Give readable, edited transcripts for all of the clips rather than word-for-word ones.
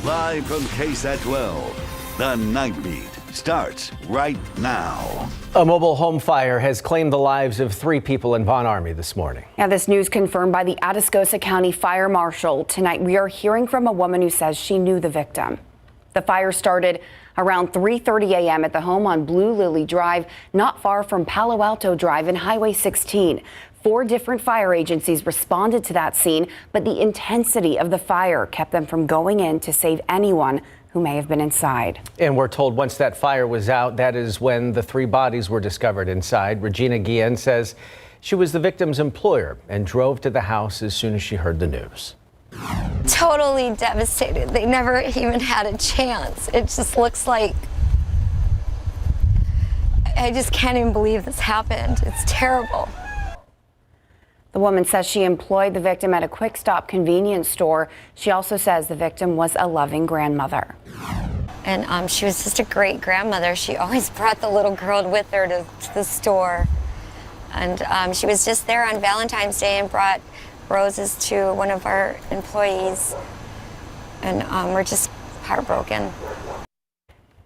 Live from KSAT 12, the Nightbeat starts right now. A mobile home fire has claimed the lives of 3 people in Von Army this morning. Now, this news confirmed by the Atascosa County Fire Marshal. Tonight, we are hearing from a woman who says she knew the victim. The fire started around 3:30 a.m. at the home on Blue Lily Drive, not far from Palo Alto Drive and Highway 16. 4 different fire agencies responded to that scene, but the intensity of the fire kept them from going in to save anyone who may have been inside. And we're told once that fire was out, that is when the 3 bodies were discovered inside. Regina Guillen says she was the victim's employer and drove to the house as soon as she heard the news. Totally devastated. They never even had a chance. It just looks like, I just can't even believe this happened. It's terrible. The woman says she employed the victim at a quick stop convenience store. She also says the victim was a loving grandmother. And she was just a great grandmother. She always brought the little girl with her to the store. And she was just there on Valentine's Day and brought roses to one of our employees. And we're just heartbroken.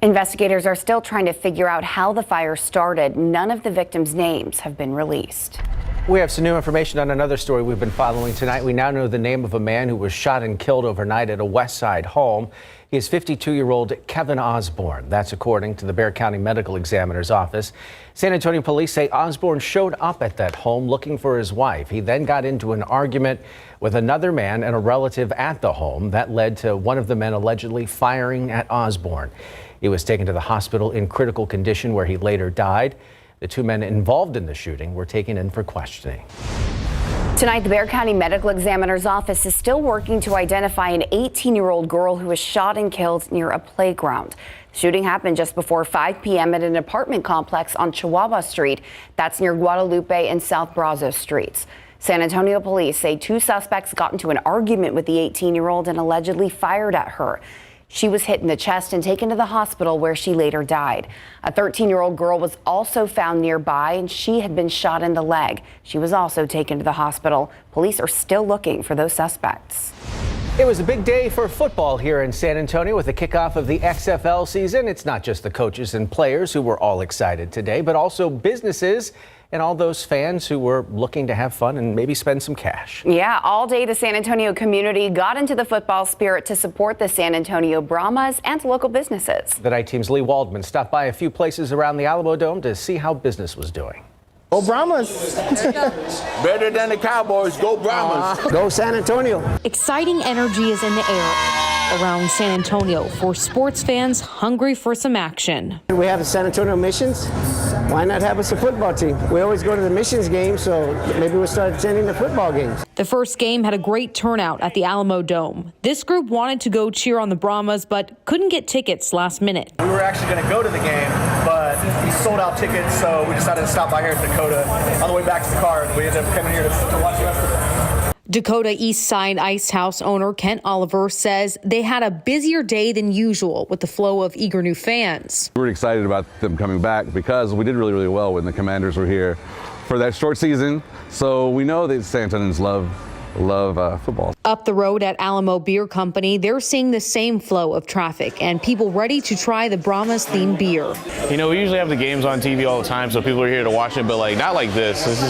Investigators are still trying to figure out how the fire started. None of the victims' names have been released. We have some new information on another story we've been following tonight. We now know the name of a man who was shot and killed overnight at a West Side home. He is 52-year-old Kevin Osborne. That's according to the Bexar County Medical Examiner's office. San Antonio police say Osborne showed up at that home looking for his wife. He then got into an argument with another man and a relative at the home. That led to one of the men allegedly firing at Osborne. He was taken to the hospital in critical condition where he later died. The 2 men involved in the shooting were taken in for questioning. Tonight, the Bexar County Medical Examiner's office is still working to identify an 18-year-old girl who was shot and killed near a playground. The shooting happened just before 5 p.m. at an apartment complex on Chihuahua Street. That's near Guadalupe and South Brazos Streets. San Antonio police say 2 suspects got into an argument with the 18-year-old and allegedly fired at her. She was hit in the chest and taken to the hospital where she later died. A 13-year-old girl was also found nearby and she had been shot in the leg. She was also taken to the hospital. Police are still looking for those suspects. It was a big day for football here in San Antonio with the kickoff of the XFL season. It's not just the coaches and players who were all excited today, but also businesses and all those fans who were looking to have fun and maybe spend some cash. Yeah, all day the San Antonio community got into the football spirit to support the San Antonio Brahmas and local businesses. The night team's Lee Waldman stopped by a few places around the Alamo Dome to see how business was doing. Go Brahmas. Better than the Cowboys. Go Brahmas. Go San Antonio. Exciting energy is in the air around San Antonio for sports fans hungry for some action. We have the San Antonio Missions. Why not have us a football team? We always go to the Missions games, so maybe we'll start attending the football games. The first game had a great turnout at the Alamo Dome. This group wanted to go cheer on the Brahmas, but couldn't get tickets last minute. We were actually going to go to the game, but we sold out tickets, so we decided to stop by here at Dakota. On the way back to the car, we ended up coming here to watch the rest of it. Dakota East Side Ice House owner Kent Oliver says they had a busier day than usual with the flow of eager new fans. We're excited about them coming back because we did really, really well when the Commanders were here for that short season. So we know that San Antonians love football. Up the road at Alamo Beer Company, they're seeing the same flow of traffic and people ready to try the Brahmas themed beer. You know, we usually have the games on TV all the time, so people are here to watch it, but not like this. This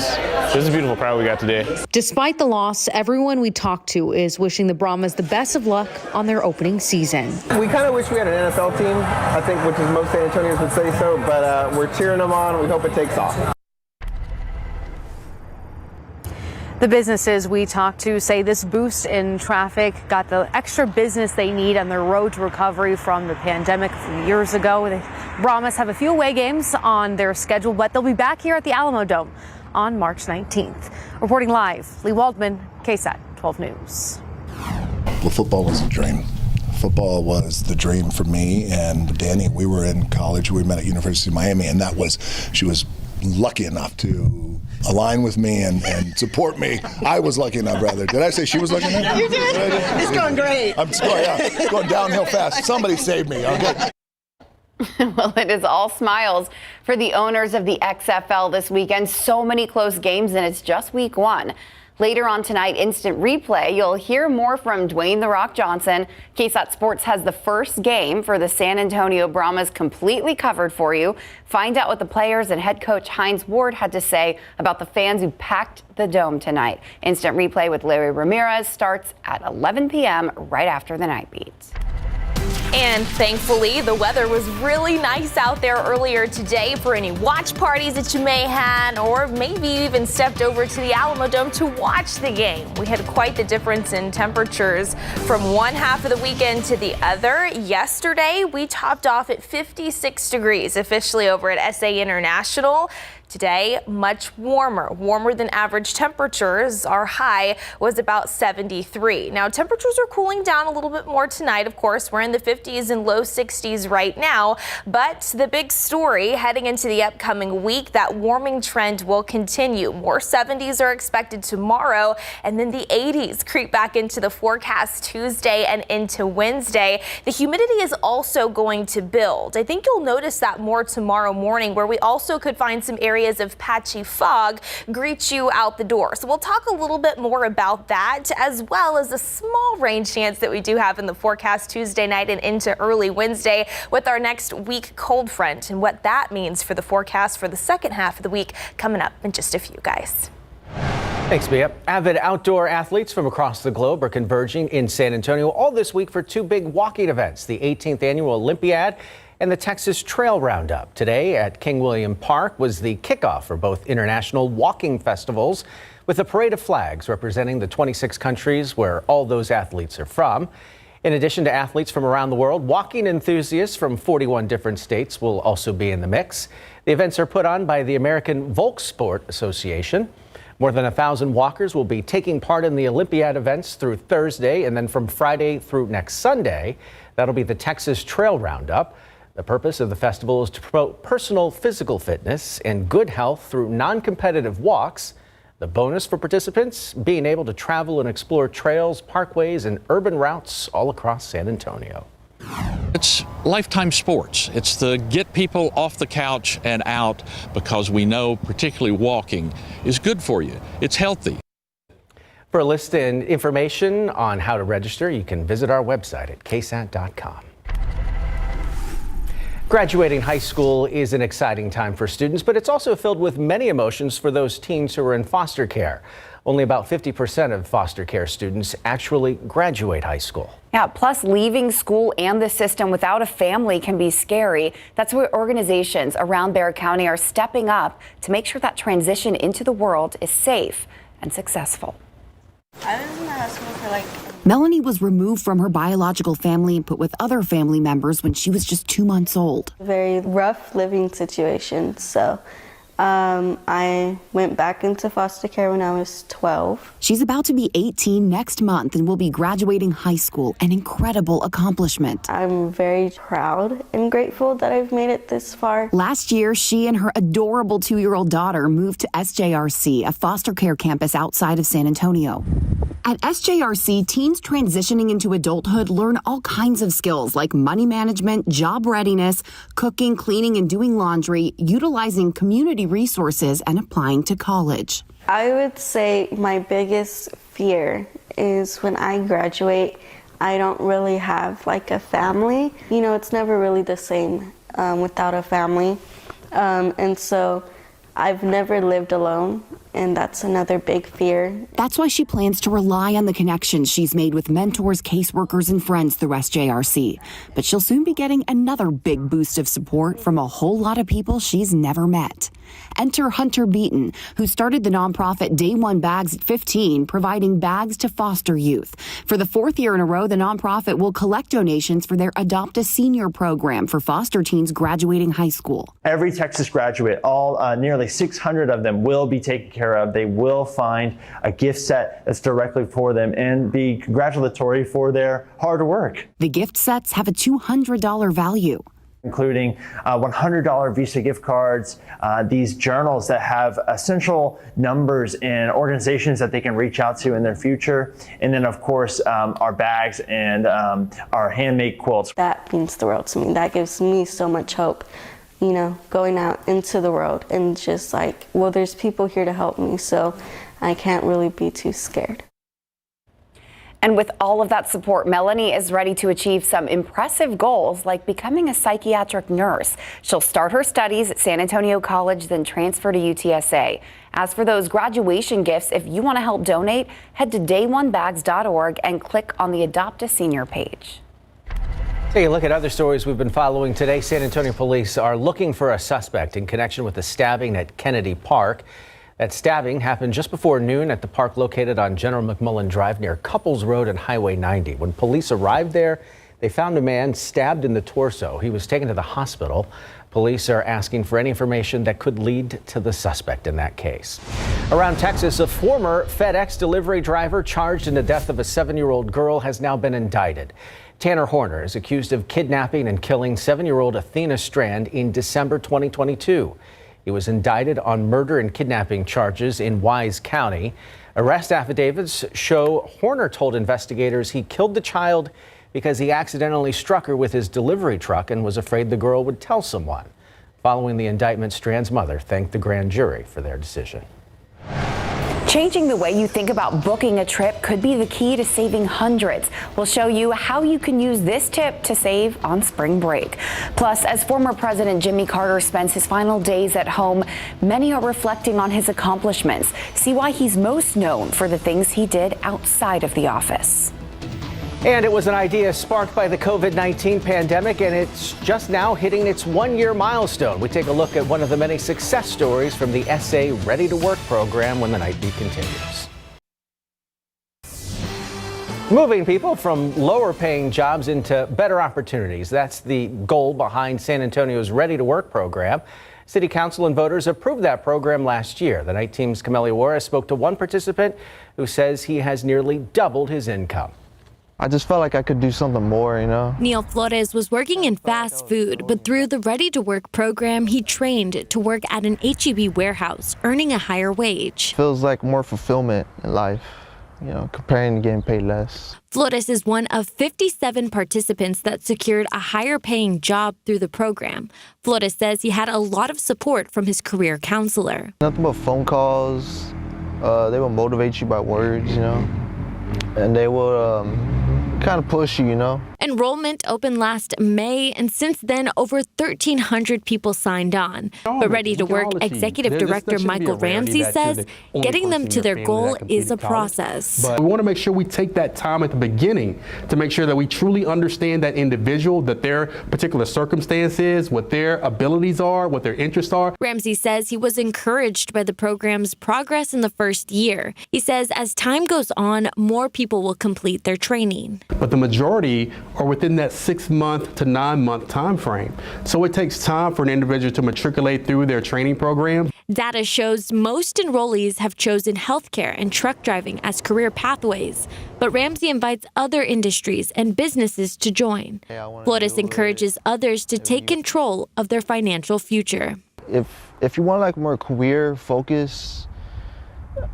is a beautiful crowd we got today. Despite the loss, everyone we talked to is wishing the Brahmas the best of luck on their opening season. We kind of wish we had an NFL team, I think, which is most San Antonians would say so, but we're cheering them on. We hope it takes off. The businesses we talked to say this boost in traffic got the extra business they need on their road to recovery from the pandemic a few years ago. The Brahmas have a few away games on their schedule, but they'll be back here at the Alamo Dome on March 19th. Reporting live, Lee Waldman, KSAT 12 News. Well, football was a dream. Football was the dream for me and Danny. We were in college. We met at University of Miami, and she was lucky enough to align with me and support me. I was lucky enough, rather. Did I say she was lucky enough? You did. It's going great. It's going downhill fast. Somebody saved me. Okay. Well, it is all smiles for the owners of the XFL this weekend. So many close games, and it's just week 1. Later on tonight, Instant Replay, you'll hear more from Dwayne "The Rock" Johnson. KSAT Sports has the first game for the San Antonio Brahmas completely covered for you. Find out what the players and head coach Hines Ward had to say about the fans who packed the dome tonight. Instant Replay with Larry Ramirez starts at 11 p.m. right after the Nightbeat. And thankfully, the weather was really nice out there earlier today for any watch parties that you may had, or maybe you even stepped over to the Alamo Dome to watch the game. We had quite the difference in temperatures from one half of the weekend to the other. Yesterday, we topped off at 56 degrees officially over at SA International. Today, much warmer than average temperatures. Our high was about 73. Now, temperatures are cooling down a little bit more tonight. Of course, we're in the 50s and low 60s right now. But the big story heading into the upcoming week, that warming trend will continue. More 70s are expected tomorrow, and then the 80s creep back into the forecast Tuesday and into Wednesday. The humidity is also going to build. I think you'll notice that more tomorrow morning, where we also could find some areas of patchy fog greet you out the door. So we'll talk a little bit more about that, as well as a small rain chance that we do have in the forecast Tuesday night and into early Wednesday with our next week cold front, and what that means for the forecast for the second half of the week coming up in just a few, guys. Thanks, Mia. Avid outdoor athletes from across the globe are converging in San Antonio all this week for two big walking events, the 18th annual Olympiad and the Texas Trail Roundup. Today at King William Park was the kickoff for both international walking festivals, with a parade of flags representing the 26 countries where all those athletes are from. In addition to athletes from around the world, walking enthusiasts from 41 different states will also be in the mix. The events are put on by the American Volkssport Association. More than 1,000 walkers will be taking part in the Olympiad events through Thursday, and then from Friday through next Sunday, that'll be the Texas Trail Roundup. The purpose of the festival is to promote personal physical fitness and good health through non-competitive walks. The bonus for participants, being able to travel and explore trails, parkways, and urban routes all across San Antonio. It's lifetime sports. It's to get people off the couch and out, because we know particularly walking is good for you. It's healthy. For a list and information on how to register, you can visit our website at ksat.com. Graduating high school is an exciting time for students, but it's also filled with many emotions for those teens who are in foster care. Only about 50% of foster care students actually graduate high school. Yeah, plus leaving school and the system without a family can be scary. That's why organizations around Bexar County are stepping up to make sure that transition into the world is safe and successful. I was in the hospital for Melanie was removed from her biological family and put with other family members when she was just 2 months old. Very rough living situation, so I went back into foster care when I was 12. She's about to be 18 next month and will be graduating high school, an incredible accomplishment. I'm very proud and grateful that I've made it this far. Last year, she and her adorable 2-year-old daughter moved to SJRC, a foster care campus outside of San Antonio. At SJRC, teens transitioning into adulthood learn all kinds of skills like money management, job readiness, cooking, cleaning, and doing laundry, utilizing community resources, and applying to college. I would say my biggest fear is when I graduate, I don't really have like a family. You know, it's never really the same without a family. And so I've never lived alone, and that's another big fear. That's why she plans to rely on the connections she's made with mentors, caseworkers, and friends through SJRC. But she'll soon be getting another big boost of support from a whole lot of people she's never met. Enter Hunter Beaton, who started the nonprofit Day One Bags at 15, providing bags to foster youth. For the 4th year in a row, the nonprofit will collect donations for their Adopt a Senior program for foster teens graduating high school. Every Texas graduate, nearly 600 of them, will be taken care of. They will find a gift set that's directly for them and be congratulatory for their hard work. The gift sets have a $200 value, including $100 Visa gift cards, these journals that have essential numbers and organizations that they can reach out to in their future, and then of course our bags and our handmade quilts. That means the world to me. That gives me so much hope, you know, going out into the world and just like, well, there's people here to help me. So I can't really be too scared. And with all of that support, Melanie is ready to achieve some impressive goals like becoming a psychiatric nurse. She'll start her studies at San Antonio College, then transfer to UTSA. As for those graduation gifts, if you want to help donate, head to dayonebags.org and click on the Adopt a Senior page. Take a look at other stories we've been following today. San Antonio police are looking for a suspect in connection with the stabbing at Kennedy Park. That stabbing happened just before noon at the park located on General McMullen Drive near Couples Road and Highway 90. When police arrived there, they found a man stabbed in the torso. He was taken to the hospital. Police are asking for any information that could lead to the suspect in that case. Around Texas, a former FedEx delivery driver charged in the death of a 7-year-old girl has now been indicted. Tanner Horner is accused of kidnapping and killing 7-year-old Athena Strand in December 2022. He was indicted on murder and kidnapping charges in Wise County. Arrest affidavits show Horner told investigators he killed the child because he accidentally struck her with his delivery truck and was afraid the girl would tell someone. Following the indictment, Strand's mother thanked the grand jury for their decision. Changing the way you think about booking a trip could be the key to saving hundreds. We'll show you how you can use this tip to save on spring break. Plus, as former President Jimmy Carter spends his final days at home, many are reflecting on his accomplishments. See why he's most known for the things he did outside of the office. And it was an idea sparked by the COVID-19 pandemic, and it's just now hitting its 1-year milestone. We take a look at one of the many success stories from the SA Ready to Work program when the Nightbeat continues. Moving people from lower paying jobs into better opportunities. That's the goal behind San Antonio's Ready to Work program. City Council and voters approved that program last year. The Night Team's Camelia Juarez spoke to one participant who says he has nearly doubled his income. I just felt like I could do something more, you know. Neil Flores was working in fast food, but through the Ready to Work program, he trained to work at an H-E-B warehouse, earning a higher wage. Feels like more fulfillment in life, you know, comparing to getting paid less. Flores is one of 57 participants that secured a higher paying job through the program. Flores says he had a lot of support from his career counselor. Nothing but phone calls. They will motivate you by words, you know, and they will kind of push you, you know. Enrollment opened last May, and since then, over 1,300 people signed on. But Ready to Work Executive Director Michael Ramsey says getting them to their goal is a process. But we want to make sure we take that time at the beginning to make sure that we truly understand that individual, that their particular circumstances, what their abilities are, what their interests are. Ramsey says he was encouraged by the program's progress in the first year. He says as time goes on, more people will complete their training. But the majority are within that 6-month to 9-month time frame. So it takes time for an individual to matriculate through their training program. Data shows most enrollees have chosen healthcare and truck driving as career pathways. But Ramsey invites other industries and businesses to join. Flores encourages others to take control of their financial future. If you want like more career focus,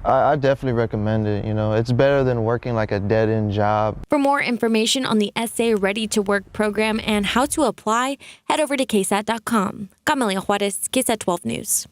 I definitely recommend it. You know, it's better than working like a dead-end job. For more information on the SA Ready to Work program and how to apply, head over to KSAT.com. Camelia Juarez, KSAT 12 News.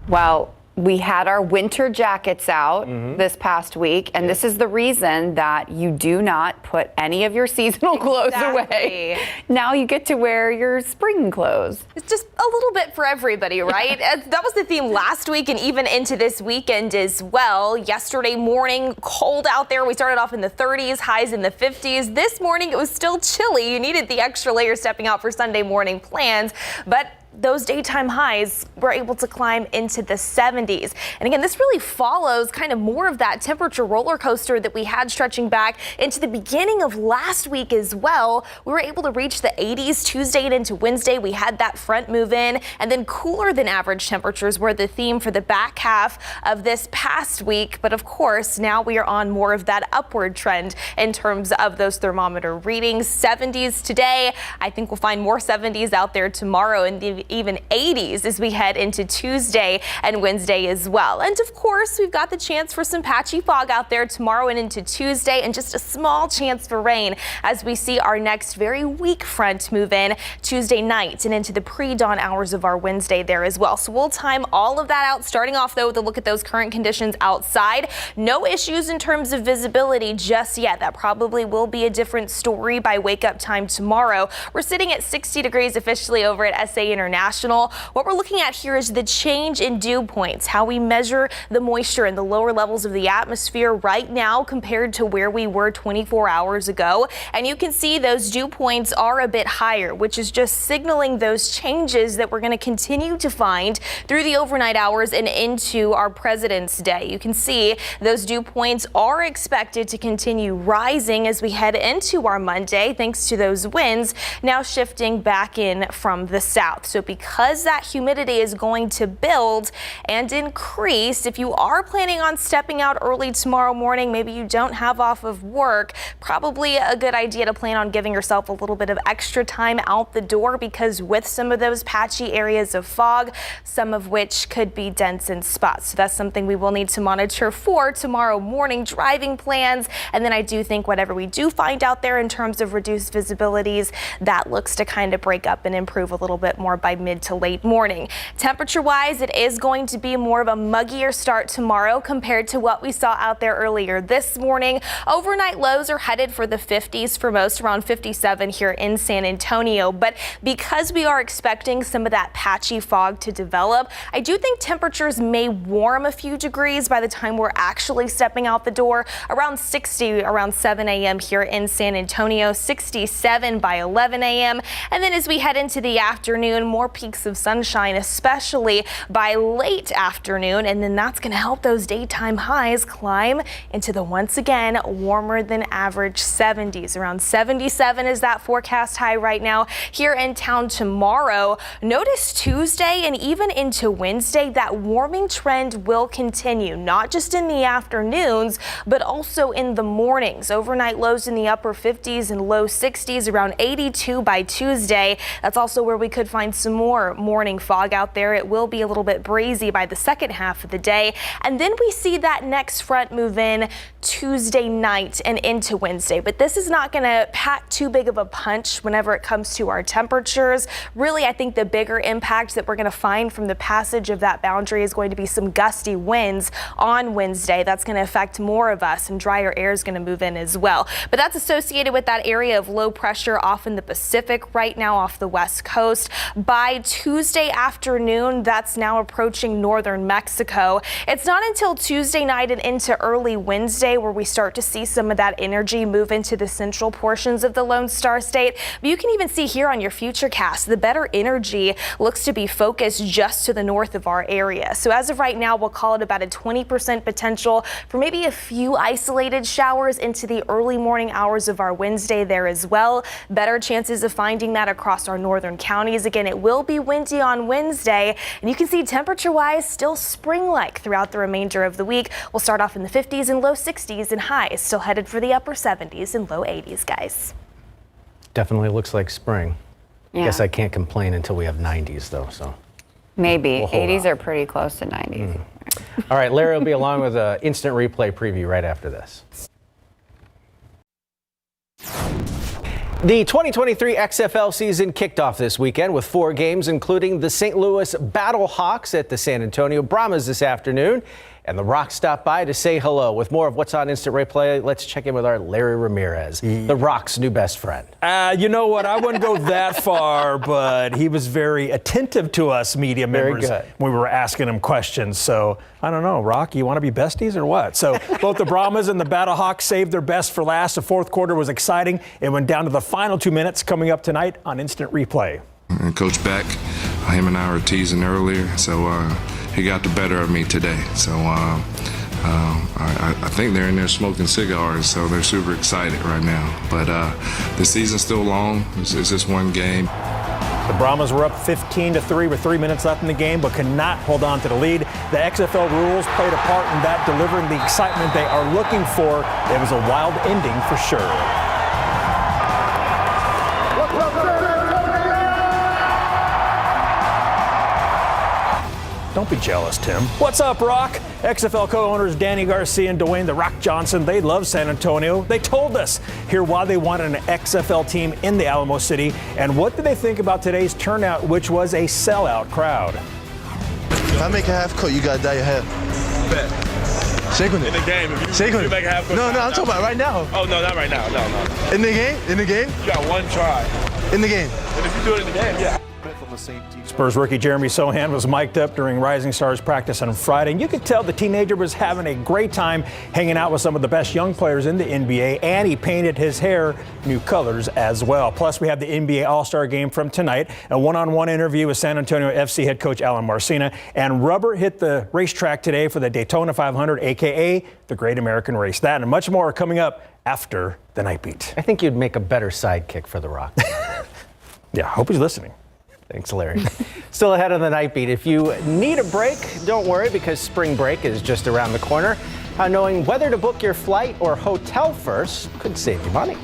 Well, we had our winter jackets out this past week, and this is the reason that you do not put any of your seasonal clothes away. Now you get to wear your spring clothes. It's just a little bit for everybody, right? That was the theme last week and even into this weekend as well. Yesterday morning, cold out there. We started off in the 30s, highs in the 50s. This morning, it was still chilly. You needed the extra layer stepping out for Sunday morning plans, but those daytime highs were able to climb into the 70s. And again, this really follows kind of more of that temperature roller coaster that we had stretching back into the beginning of last week as well. We were able to reach the 80s Tuesday and into Wednesday. We had that front move in, and then cooler than average temperatures were the theme for the back half of this past week. But of course, now we are on more of that upward trend in terms of those thermometer readings. 70s today. I think we'll find more 70s out there tomorrow, and even 80s as we head into Tuesday and Wednesday as well. And of course, we've got the chance for some patchy fog out there tomorrow and into Tuesday, and just a small chance for rain as we see our next very weak front move in Tuesday night and into the pre-dawn hours of our Wednesday there as well. So we'll time all of that out, starting off though with a look at those current conditions outside. No issues in terms of visibility just yet. That probably will be a different story by wake up time tomorrow. We're sitting at 60 degrees officially over at SA International. What we're looking at here is the change in dew points, how we measure the moisture in the lower levels of the atmosphere right now compared to where we were 24 hours ago. And you can see those dew points are a bit higher, which is just signaling those changes that we're going to continue to find through the overnight hours and into our President's Day. You can see those dew points are expected to continue rising as we head into our Monday, thanks to those winds now shifting back in from the south. So because that humidity is going to build and increase, if you are planning on stepping out early tomorrow morning, maybe you don't have off of work, probably a good idea to plan on giving yourself a little bit of extra time out the door, because with some of those patchy areas of fog, some of which could be dense in spots. So that's something we will need to monitor for tomorrow morning driving plans. And then I do think whatever we do find out there in terms of reduced visibilities, that looks to kind of break up and improve a little bit more by mid to late morning. Temperature wise, it is going to be more of a muggier start tomorrow compared to what we saw out there earlier this morning. Overnight lows are headed for the 50s for most, around 57 here in San Antonio. But because we are expecting some of that patchy fog to develop, I do think temperatures may warm a few degrees by the time we're actually stepping out the door. Around 60 around 7 a.m. here in San Antonio, 67 by 11 a.m. And then as we head into the afternoon, more peaks of sunshine, especially by late afternoon. And then that's going to help those daytime highs climb into the once again warmer than average 70s. Around 77 is that forecast high right now here in town tomorrow. Notice Tuesday and even into Wednesday, that warming trend will continue, not just in the afternoons, but also in the mornings. Overnight lows in the upper 50s and low 60s, around 82 by Tuesday. That's also where we could find some more morning fog out there. It will be a little bit breezy by the second half of the day. And then we see that next front move in Tuesday night and into Wednesday. But this is not going to pack too big of a punch whenever it comes to our temperatures. Really, I think the bigger impact that we're going to find from the passage of that boundary is going to be some gusty winds on Wednesday. That's going to affect more of us, and drier air is going to move in as well. But that's associated with that area of low pressure off in the Pacific right now off the west coast. By Tuesday afternoon, that's now approaching northern Mexico. It's not until Tuesday night and into early Wednesday where we start to see some of that energy move into the central portions of the Lone Star State. But you can even see here on your futurecast, the better energy looks to be focused just to the north of our area. So as of right now, we'll call it about a 20% potential for maybe a few isolated showers into the early morning hours of our Wednesday there as well. Better chances of finding that across our northern counties. Again, it will be windy on Wednesday, and you can see temperature-wise still spring-like throughout the remainder of the week. We'll start off in the 50s and low 60s, and highs still headed for the upper 70s and low 80s, guys. Definitely looks like spring. Yeah. Guess I can't complain until we have 90s though, so. Maybe. We'll hold 80s out. are pretty close to 90s. All right, Larry will be along with an instant replay preview right after this. The 2023 XFL season kicked off this weekend with 4 games, including the St. Louis Battlehawks at the San Antonio Brahmas this afternoon. And the Rock stopped by to say hello. With more of what's on Instant Replay, let's check in with our Larry Ramirez, the Rock's new best friend. You know what? I wouldn't go that far, but he was very attentive to us media members when we were asking him questions. So I don't know, Rock, you want to be besties or what? So both the Brahmas and the Battlehawks saved their best for last. The fourth quarter was exciting. It went down to the final 2 minutes coming up tonight on Instant Replay. And Coach Beck, him and I were teasing earlier, so he got the better of me today. So I think they're in there smoking cigars, so they're super excited right now. But the season's still long. It's just one game. The Brahmas were up 15-3 with 3 minutes left in the game, but could not hold on to the lead. The XFL rules played a part in that, delivering the excitement they are looking for. It was a wild ending for sure. Don't be jealous, Tim. What's up, Rock? XFL co-owners Danny Garcia and Dwayne "The Rock" Johnson, they love San Antonio. They told us here why they wanted an XFL team in the Alamo City and what did they think about today's turnout, which was a sellout crowd. If I make a half court, you gotta dye your hair. Bet. Shake on it. In the game, if you make a half court. No, I'm talking about right now. Oh, no, not right now. No. In the game? In the game? You got one try. In the game. And if you do it in the game, yeah. Spurs rookie Jeremy Sohan was mic'd up during Rising Stars practice on Friday, and you could tell the teenager was having a great time hanging out with some of the best young players in the NBA, and he painted his hair new colors as well. Plus, we have the NBA All-Star Game from tonight, a one-on-one interview with San Antonio FC head coach Alan Marcina, and rubber hit the racetrack today for the Daytona 500, a.k.a. the Great American Race. That and much more are coming up after the Nightbeat. I think you'd make a better sidekick for The Rock. Yeah, hope he's listening. Thanks, Larry. Still ahead on the Nightbeat. If you need a break, don't worry because spring break is just around the corner. How knowing whether to book your flight or hotel first could save you money.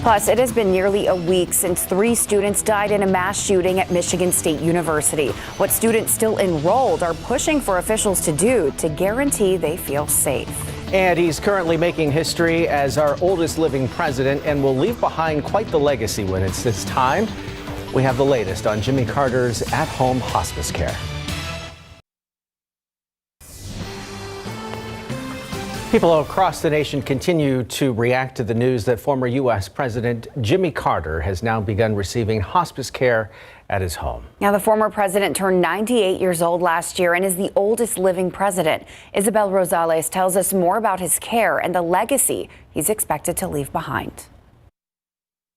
Plus, it has been nearly a week since 3 students died in a mass shooting at Michigan State University. What students still enrolled are pushing for officials to do to guarantee they feel safe. And he's currently making history as our oldest living president and will leave behind quite the legacy when it's his time. We have the latest on Jimmy Carter's at-home hospice care. People across the nation continue to react to the news that former U.S. President Jimmy Carter has now begun receiving hospice care at his home. Now, the former president turned 98 years old last year and is the oldest living president. Isabel Rosales tells us more about his care and the legacy he's expected to leave behind.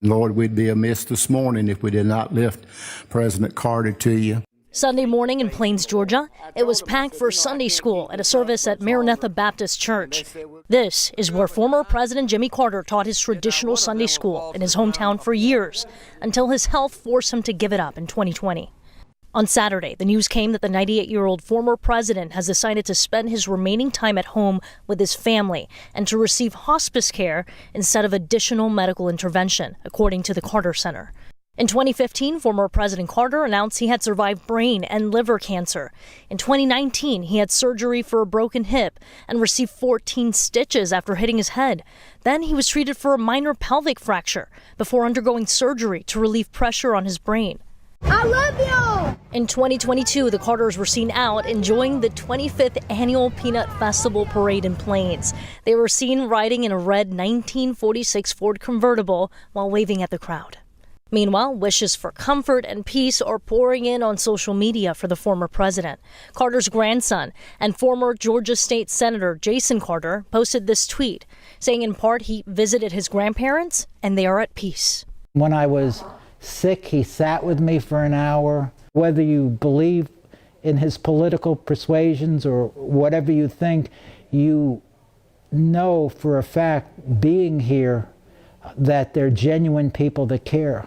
Lord, we'd be amiss this morning if we did not lift President Carter to you. Sunday morning in Plains, Georgia, it was packed for Sunday school at a service at Maranatha Baptist Church. This is where former President Jimmy Carter taught his traditional Sunday school in his hometown for years, until his health forced him to give it up in 2020. On Saturday, the news came that the 98-year-old former president has decided to spend his remaining time at home with his family and to receive hospice care instead of additional medical intervention, according to the Carter Center. In 2015, former President Carter announced he had survived brain and liver cancer. In 2019, he had surgery for a broken hip and received 14 stitches after hitting his head. Then he was treated for a minor pelvic fracture before undergoing surgery to relieve pressure on his brain. I love you! In 2022, the Carters were seen out enjoying the 25th annual Peanut Festival parade in Plains. They were seen riding in a red 1946 Ford convertible while waving at the crowd. Meanwhile, wishes for comfort and peace are pouring in on social media for the former president. Carter's grandson and former Georgia State Senator Jason Carter posted this tweet, saying in part he visited his grandparents and they are at peace. When I was sick, he sat with me for an hour. Whether you believe in his political persuasions or whatever you think, you know for a fact, being here, that they're genuine people that care.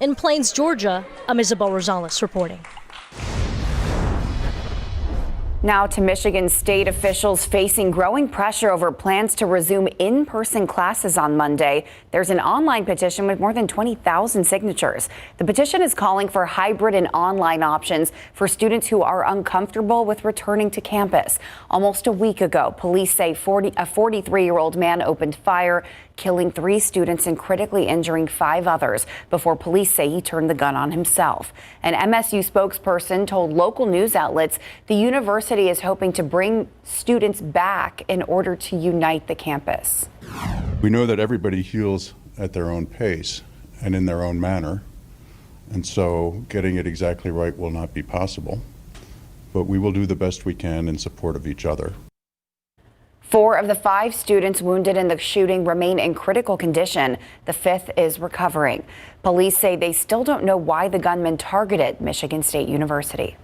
In Plains, Georgia, I'm Isabel Rosales reporting. Now to Michigan State officials facing growing pressure over plans to resume in-person classes on Monday. There's an online petition with more than 20,000 signatures. The petition is calling for hybrid and online options for students who are uncomfortable with returning to campus. Almost a week ago, police say a 43-year-old man opened fire, killing 3 students and critically injuring 5 others before police say he turned the gun on himself. An MSU spokesperson told local news outlets the university is hoping to bring students back in order to unite the campus. We know that everybody heals at their own pace and in their own manner, and so getting it exactly right will not be possible, but we will do the best we can in support of each other. 4 of the 5 students wounded in the shooting remain in critical condition. The 5th is recovering. Police say they still don't know why the gunman targeted Michigan State University.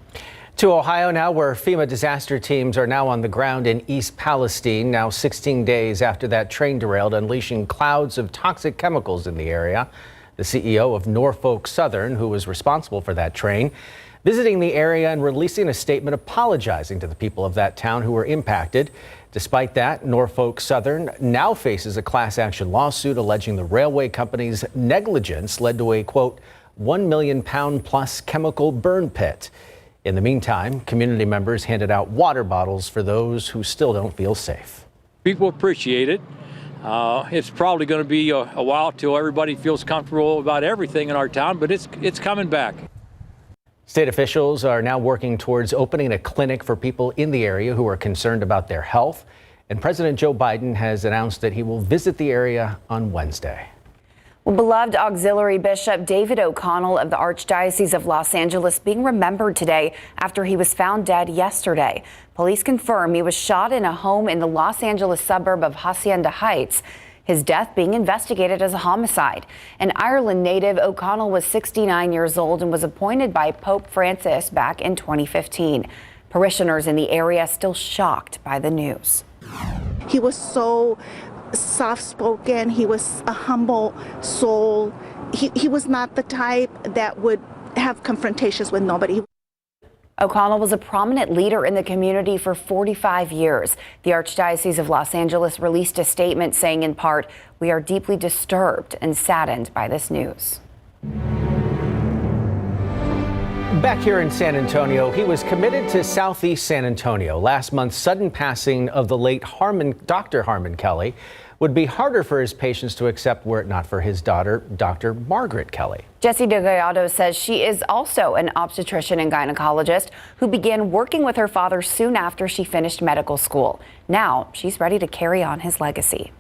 To Ohio now, where FEMA disaster teams are now on the ground in East Palestine, now 16 days after that train derailed, unleashing clouds of toxic chemicals in the area. The CEO of Norfolk Southern, who was responsible for that train, visiting the area and releasing a statement apologizing to the people of that town who were impacted. Despite that, Norfolk Southern now faces a class action lawsuit alleging the railway company's negligence led to a, quote, 1 million pound plus chemical burn pit. In the meantime, community members handed out water bottles for those who still don't feel safe. People appreciate it. It's probably going to be a while till everybody feels comfortable about everything in our town, but it's coming back. State officials are now working towards opening a clinic for people in the area who are concerned about their health. And President Joe Biden has announced that he will visit the area on Wednesday. Well, beloved Auxiliary Bishop David O'Connell of the Archdiocese of Los Angeles being remembered today after he was found dead yesterday. Police confirm he was shot in a home in the Los Angeles suburb of Hacienda Heights. His death being investigated as a homicide. An Ireland native, O'Connell was 69 years old and was appointed by Pope Francis back in 2015. Parishioners in the area still shocked by the news. He was so soft-spoken. He was a humble soul. He was not the type that would have confrontations with nobody. O'Connell was a prominent leader in the community for 45 years. The Archdiocese of Los Angeles released a statement saying in part, "We are deeply disturbed and saddened by this news." Back here in San Antonio, he was committed to Southeast San Antonio. Last month's sudden passing of the late Dr. Harmon Kelly would be harder for his patients to accept were it not for his daughter, Dr. Margaret Kelly. Jessie DeGallado says she is also an obstetrician and gynecologist who began working with her father soon after she finished medical school. Now she's ready to carry on his legacy.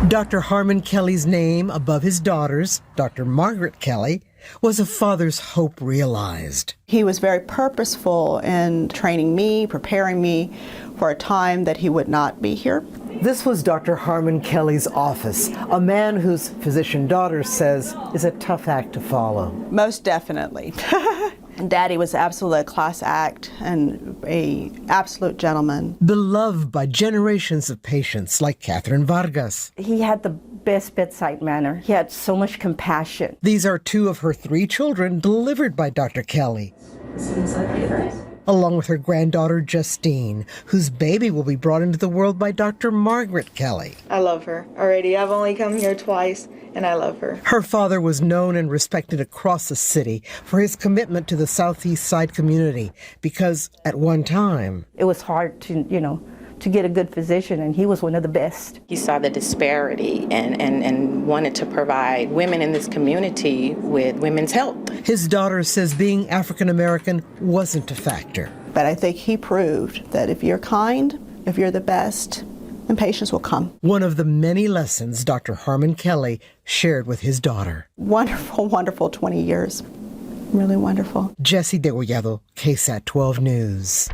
Dr. Harmon Kelly's name above his daughter's, Dr. Margaret Kelly, was a father's hope realized. He was very purposeful in training me, preparing me for a time that he would not be here. This was Dr. Harmon Kelly's office, a man whose physician daughter says is a tough act to follow. Most definitely. Daddy was absolutely a class act and an absolute gentleman. Beloved by generations of patients like Catherine Vargas. He had the best bedside manner. He had so much compassion. These are two of her 3 children delivered by Dr. Kelly. Along with her granddaughter Justine, whose baby will be brought into the world by Dr. Margaret Kelly. I love her already. I've only come here twice, and I love her. Her father was known and respected across the city for his commitment to the Southeast Side community because at one time it was hard to get a good physician, and he was one of the best. He saw the disparity and wanted to provide women in this community with women's health. His daughter says being African American wasn't a factor. But I think he proved that if you're kind, if you're the best, then patients will come. One of the many lessons Dr. Harmon Kelly shared with his daughter. Wonderful, wonderful 20 years. Really wonderful. Jessie DeGallado, KSAT 12 News.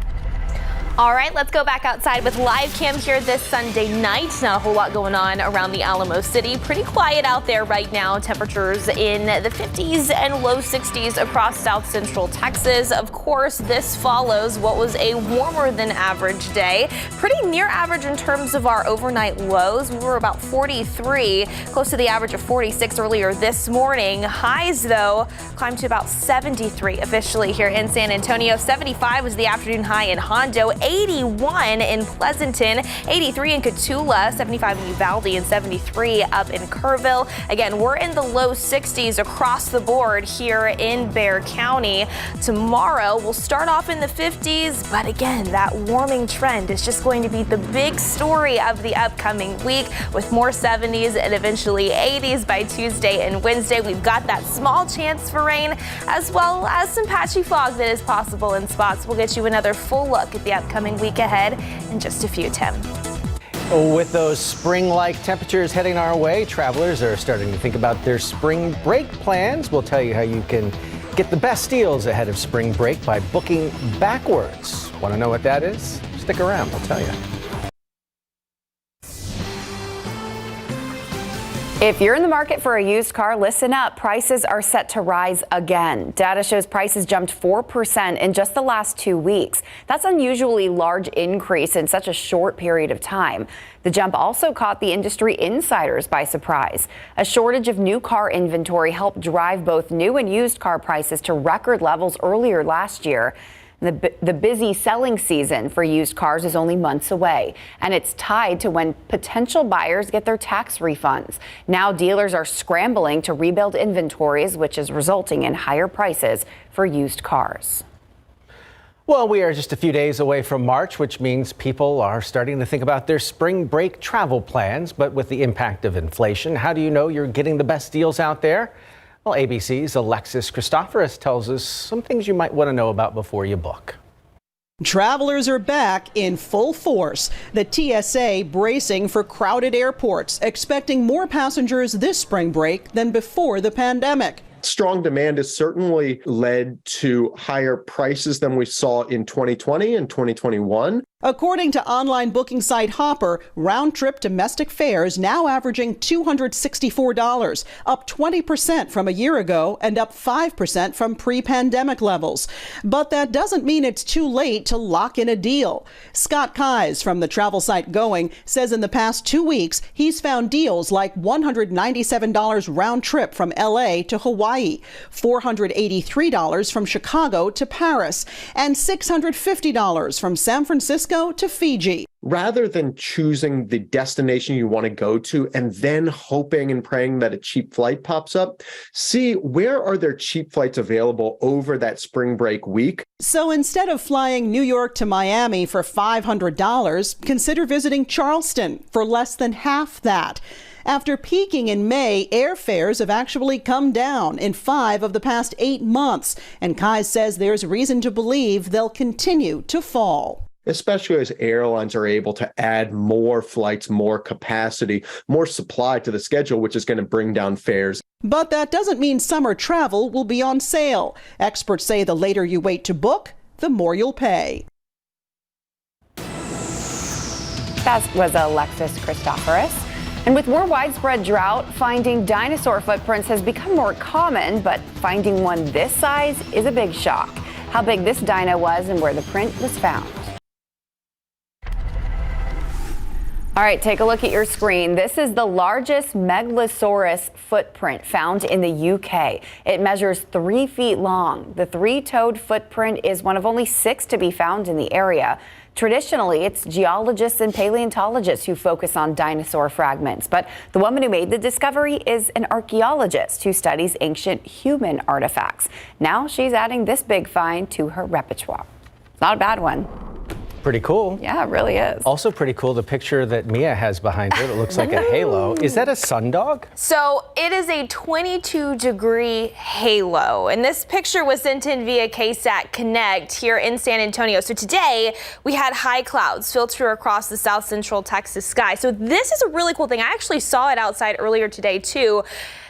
All right, let's go back outside with live cam here this Sunday night. Not a whole lot going on around the Alamo City. Pretty quiet out there right now. Temperatures in the 50s and low 60s across south central Texas. Of course, this follows what was a warmer than average day. Pretty near average in terms of our overnight lows. We were about 43, close to the average of 46 earlier this morning. Highs, though, climbed to about 73 officially here in San Antonio. 75 was the afternoon high in Hondo. 81 in Pleasanton, 83 in Cotulla, 75 in Uvalde, and 73 up in Kerrville. Again, we're in the low 60s across the board here in Bexar County. Tomorrow, we'll start off in the 50s, but again, that warming trend is just going to be the big story of the upcoming week with more 70s and eventually 80s by Tuesday and Wednesday. We've got that small chance for rain as well as some patchy fog that is possible in spots. We'll get you another full look at the upcoming week ahead in just a few, Tim. With those spring-like temperatures heading our way, travelers are starting to think about their spring break plans. We'll tell you how you can get the best deals ahead of spring break by booking backwards. Want to know what that is? Stick around, I'll tell you. If you're in the market for a used car, listen up. Prices are set to rise again. Data shows prices jumped 4% in just the last 2 weeks. That's an unusually large increase in such a short period of time. The jump also caught the industry insiders by surprise. A shortage of new car inventory helped drive both new and used car prices to record levels earlier last year. The busy selling season for used cars is only months away, and it's tied to when potential buyers get their tax refunds. Now dealers are scrambling to rebuild inventories, which is resulting in higher prices for used cars. Well, we are just a few days away from March, which means people are starting to think about their spring break travel plans. But with the impact of inflation, how do you know you're getting the best deals out there? Well, ABC's Alexis Christoforous tells us some things you might want to know about before you book. Travelers are back in full force. The TSA bracing for crowded airports, expecting more passengers this spring break than before the pandemic. Strong demand has certainly led to higher prices than we saw in 2020 and 2021. According to online booking site Hopper, round-trip domestic fares now averaging $264, up 20% from a year ago and up 5% from pre-pandemic levels. But that doesn't mean it's too late to lock in a deal. Scott Keyes from the travel site Going says in the past 2 weeks, he's found deals like $197 round-trip from LA to Hawaii, $483 from Chicago to Paris, and $650 from San Francisco to Fiji. Rather than choosing the destination you want to go to and then hoping and praying that a cheap flight pops up, see where are there cheap flights available over that spring break week. So instead of flying New York to Miami for $500, consider visiting Charleston for less than half that. After peaking in May, airfares have actually come down in 5 of the past 8 months, and Keyes says there's reason to believe they'll continue to fall. Especially as airlines are able to add more flights, more capacity, more supply to the schedule, which is going to bring down fares. But that doesn't mean summer travel will be on sale. Experts say the later you wait to book, the more you'll pay. That was Alexis Christoforous. And with more widespread drought, finding dinosaur footprints has become more common, but finding one this size is a big shock. How big this dino was and where the print was found. All right, take a look at your screen. This is the largest Megalosaurus footprint found in the UK. It measures 3 feet long. The 3-toed footprint is one of only 6 to be found in the area. Traditionally, it's geologists and paleontologists who focus on dinosaur fragments, but the woman who made the discovery is an archaeologist who studies ancient human artifacts. Now she's adding this big find to her repertoire. It's not a bad one. Pretty cool. Yeah, it really is. Also pretty cool, the picture that Mia has behind her that looks like a halo. Is that a sundog? So it is a 22-degree halo, and this picture was sent in via KSAT Connect here in San Antonio. So today we had high clouds filter across the south central Texas sky. So this is a really cool thing. I actually saw it outside earlier today too.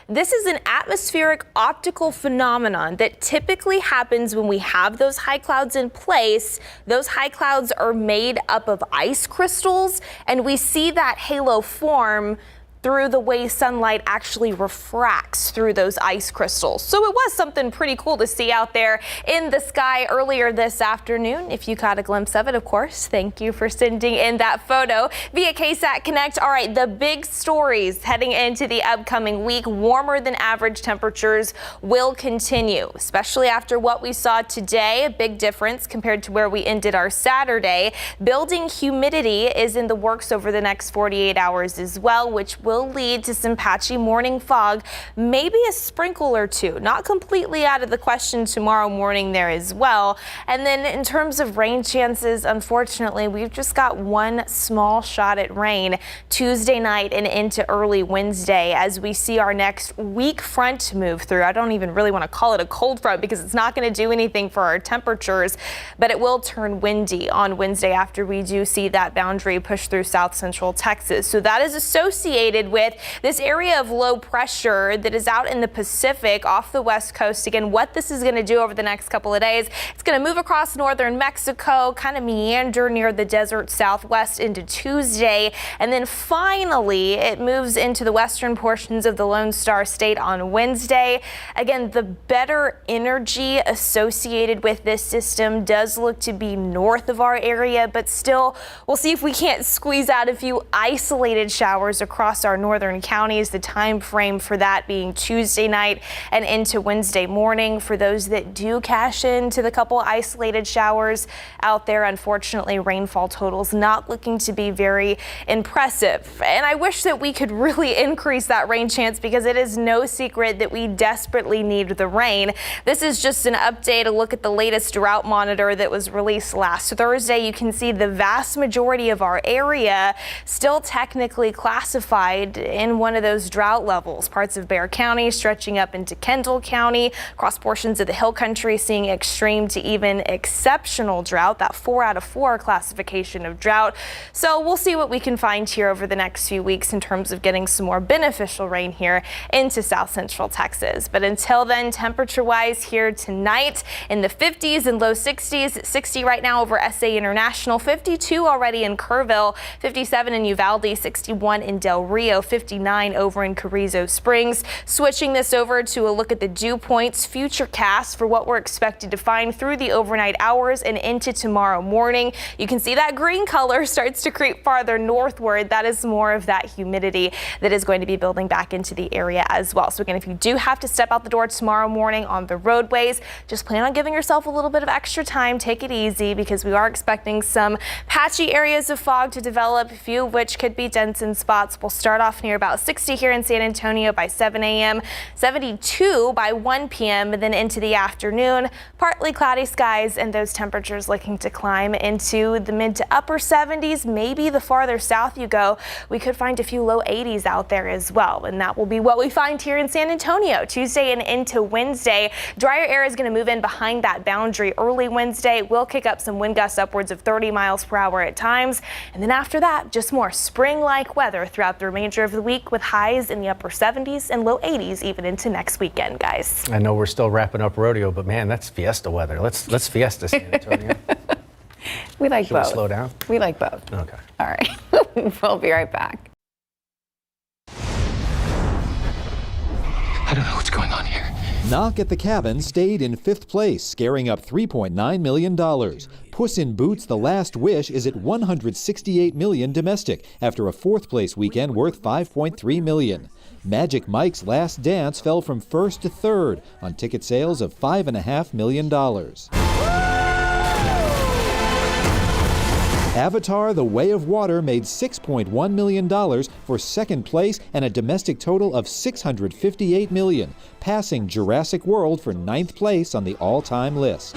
This is an atmospheric optical phenomenon that typically happens when we have those high clouds in place. Those high clouds are made up of ice crystals, and we see that halo form through the way sunlight actually refracts through those ice crystals. So it was something pretty cool to see out there in the sky earlier this afternoon. If you caught a glimpse of it, of course, thank you for sending in that photo via KSAT Connect. All right, the big stories heading into the upcoming week. Warmer than average temperatures will continue, especially after what we saw today. A big difference compared to where we ended our Saturday. Building humidity is in the works over the next 48 hours as well, which will lead to some patchy morning fog, maybe a sprinkle or two. Not completely out of the question tomorrow morning there as well. And then in terms of rain chances, unfortunately, we've just got one small shot at rain Tuesday night and into early Wednesday as we see our next weak front move through. I don't even really want to call it a cold front because it's not going to do anything for our temperatures, but it will turn windy on Wednesday after we do see that boundary push through south central Texas. So that is associated with this area of low pressure that is out in the Pacific off the west coast. Again, what this is going to do over the next couple of days, it's going to move across northern Mexico, kind of meander near the desert southwest into Tuesday, and then finally it moves into the western portions of the Lone Star State on Wednesday. Again, the better energy associated with this system does look to be north of our area, but still we'll see if we can't squeeze out a few isolated showers across our our northern counties. The time frame for that being Tuesday night and into Wednesday morning. For those that do cash into the couple isolated showers out there, unfortunately, rainfall totals not looking to be very impressive. And I wish that we could really increase that rain chance, because it is no secret that we desperately need the rain. This is just an update, a look at the latest drought monitor that was released last Thursday. You can see the vast majority of our area still technically classified in one of those drought levels. Parts of Bexar County stretching up into Kendall County, across portions of the Hill Country seeing extreme to even exceptional drought, that 4 out of 4 classification of drought. So we'll see what we can find here over the next few weeks in terms of getting some more beneficial rain here into South Central Texas. But until then, temperature-wise here tonight in the 50s and low 60s, 60 right now over SA International, 52 already in Kerrville, 57 in Uvalde, 61 in Del Rio, 59 over in Carrizo Springs. Switching this over to a look at the dew points future cast for what we're expected to find through the overnight hours and into tomorrow morning. You can see that green color starts to creep farther northward. That is more of that humidity that is going to be building back into the area as well. So again, if you do have to step out the door tomorrow morning on the roadways, just plan on giving yourself a little bit of extra time. Take it easy, because we are expecting some patchy areas of fog to develop, a few of which could be dense in spots. We'll start off near about 60 here in San Antonio by 7 a.m., 72 by 1 p.m., and then into the afternoon, partly cloudy skies, and those temperatures looking to climb into the mid to upper 70s. Maybe the farther south you go, we could find a few low 80s out there as well, and that will be what we find here in San Antonio Tuesday and into Wednesday. Drier air is going to move in behind that boundary early Wednesday. We'll kick up some wind gusts upwards of 30 miles per hour at times, and then after that, just more spring-like weather throughout the remainder of the week, with highs in the upper 70s and low 80s even into next weekend, guys. I know we're still wrapping up rodeo, but man, that's fiesta weather. Let's fiesta San Antonio. We like Should both. we slow down? We like both. Okay. All right. We'll be right back. I don't know what's going on here. Knock at the Cabin stayed in 5th place, scaring up $3.9 million. Puss in Boots: The Last Wish is at $168 million domestic, after a 4th place weekend worth $5.3 million. Magic Mike's Last Dance fell from 1st to 3rd on ticket sales of $5.5 million. Avatar: The Way of Water made $6.1 million for 2nd place and a domestic total of $658 million, passing Jurassic World for 9th place on the all-time list.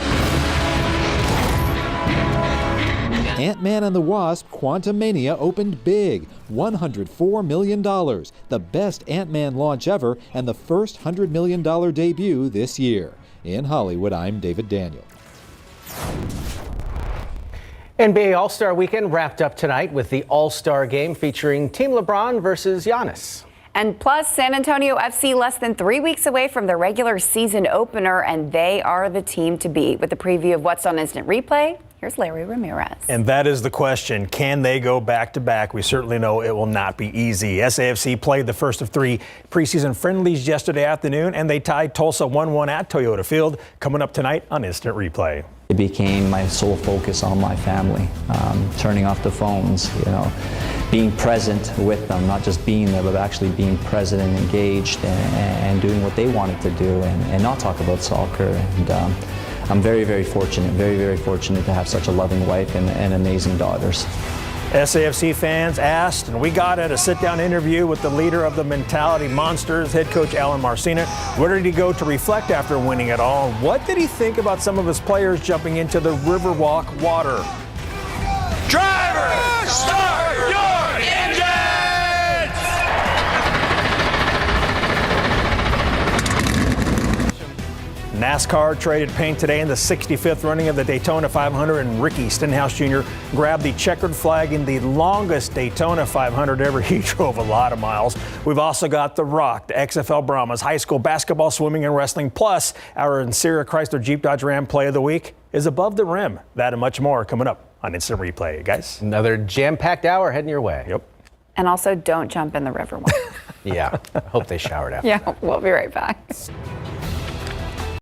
Ant-Man and the Wasp: Quantumania opened big, $104 million, the best Ant-Man launch ever and the first $100 million debut this year. In Hollywood, I'm David Daniel. NBA All-Star Weekend wrapped up tonight with the All-Star Game featuring Team LeBron versus Giannis. And plus, San Antonio FC less than 3 weeks away from their regular season opener, and they are the team to beat. With the preview of what's on Instant Replay, here's Larry Ramirez. And that is the question. Can they go back-to-back? We certainly know it will not be easy. SAFC played the first of 3 preseason friendlies yesterday afternoon, and they tied Tulsa 1-1 at Toyota Field. Coming up tonight on Instant Replay. It became my sole focus on my family, turning off the phones, being present with them, not just being there, but actually being present and engaged and doing what they wanted to do and not talk about soccer. And I'm very, very fortunate to have such a loving wife and amazing daughters. SAFC fans asked, and we got a sit-down interview with the leader of the Mentality Monsters, head coach Alan Marcina. Where did he go to reflect after winning it all? What did he think about some of his players jumping into the Riverwalk water? Driver, start your engines! NASCAR traded paint today in the 65th running of the Daytona 500, and Ricky Stenhouse Jr. grabbed the checkered flag in the longest Daytona 500 ever. He drove a lot of miles. We've also got The Rock, the XFL Brahmas, high school basketball, swimming, and wrestling. Plus, our Sierra Chrysler Jeep Dodge Ram Play of the Week is Above the Rim. That and much more coming up on Instant Replay, guys. Another jam-packed hour heading your way. Yep. And also, don't jump in the river. Yeah, I hope they showered after. Yeah, we'll be right back.